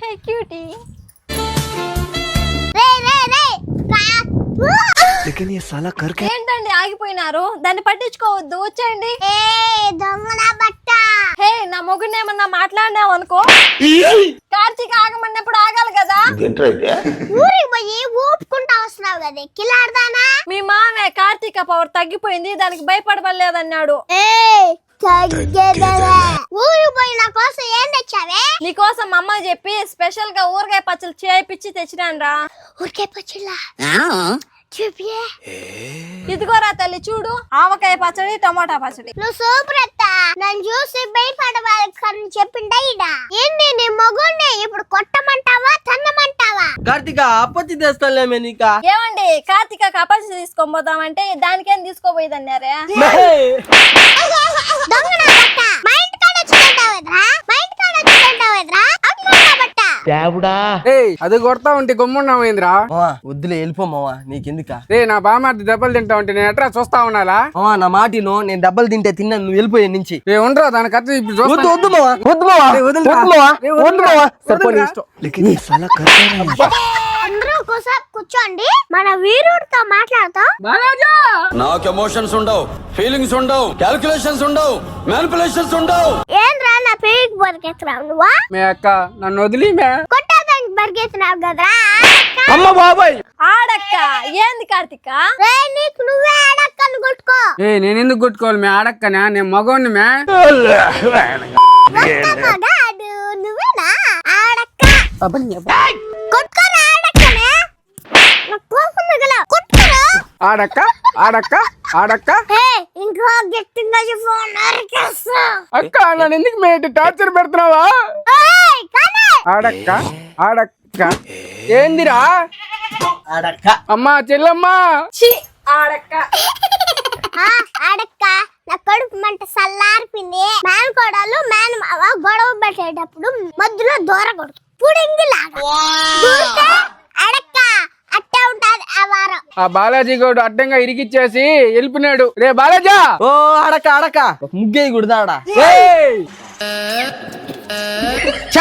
హే cutie लेकिन ये साला कर क्या ఏంటండి ఆగిపోయినారు? దాన్ని పట్టించుకోవద్దు, వచ్చేయండి. హే నా మొగుడిని ఏమన్నా మాట్లాడినావు అనుకో, కార్తీక్ ఆగమన్నప్పుడు ఆగాలి కదా. ఊరికి పోయి ఊపుకుంటా వస్తున్నావు కదా కిలాడదానా. మీ మామే కార్తీక పవర్ తగ్గిపోయింది, దానికి భయపడవలేదన్నాడు. ఊరికి పోయి నా కోసం ఏం తెచ్చావే? నీకోసం అమ్మ చెప్పి స్పెషల్ గా ఊరగాయ పచ్చలు చేపిచ్చి తెచ్చినాను రా. ఊరికాయ పచ్చళ్ళ చూపియే. ఇదిగోరా తల్లి చూడు, ఆవకాయ పచ్చడి, టమాటా పచ్చడి. నువ్వు సూపర్ అత్త. నన్ను చూసి భయపడవాలని చెప్పిండా ఈడ. ఏంటి నీ మొగుడిని ఇప్పుడు కొట్టమంటావా తన్నమంటావా? కార్తీక అప్పచ్చి తెస్తాలేమే నీకా. ఏమండి కార్తీక కపాసి తీసుకొని పోదామంటే దానికేం తీసుకోపోయేదన్నారే. దొంగన బట్ట మా ఇంటి కాడ వచ్చేటావేద్రా, మా ఇంటి కాడ వచ్చేటావేద్రా అమ్మ బట్ట. అది కొడతా ఉంటే గమ్మున్నావేంద్రా? వద్దులే వెళ్ళిపోమావా, నీకెందుకా? నా బామార్ది దెబ్బలు తింటా ఉంటే నేను ఎట్లా చూస్తా ఉన్నాలా? నా మాటిను, నేను డబ్బలు తింటే తిన్నాను, నువ్వు వెళ్ళిపోయే నుంచి. ఉండరా దాని కథ ఇప్పుడు వద్దు వద్దు మావా, వద్దు మావా, వద్దు మావా, వద్దు మావా. సరిపోనీ ఇష్టం. लेकिन ये साला कर क्या रहा है అందరూ ఒకసారి కూర్చోండి, మన వీరుడితో మాట్లాడతాం. నాకు ఎమోషన్స్ ఉండవు, ఫీలింగ్స్ ఉండవు, క్యాల్కులేషన్స్ ఉండవు, మ్యానిపులేషన్స్ ఉండవు. ఏంద్రా నా పేరుకి బరిగెత్తున్నావు నువ్వా? మే అక్క నన్ను వదిలి మే కొట్టాదానికి బరిగెత్తున్నావు కదరా. అమ్మ బాబాయ్ ఆడక్క ఏంది కార్తీక? నీకు నువ్వే ఆడక్కను కొట్టుకో. నేను ఎందుకు కొట్టుకోవాలి మే? ఆడక్కనా? నేను మగోని మే. మగాడు నువ్వేనా? ఆడక్క కొట్టుకోరా ఆడక్కనే. నాకు కోపం మిగల కొట్టుకోరా. ఆడక్క ఆడక్క ఆడక్క ఇంకో గట్టిగా ఫోన్ నరికేస్తా. అక్క నన్ను ఎందుకు మే టార్చర్ పెడుతున్నావా? ఆడక్క ఆడక్క ఏందిరా? ఆడక్క అమ్మా చెల్లమ్మా. ఛీ ఆడక్క. ఆడక్క నా కడుపు మంట సల్లారిపింది. మేన కోడలు మేన మావ గొడవ పెట్టేటప్పుడు మధ్యలో దూరకూడదు, పుడింగిలాగా దూరితే అడక్క అట్టే ఉంటాది ఆ వారం. ఆ బాలాజీ గౌడు అడ్డంగా ఇరిగిచ్చేసి వెళ్ళిపోయినాడు. రే బాలాజా. ఓ ఆడక్క ఆడక్క ముగ్గేయి గుడదాడా. ఛ!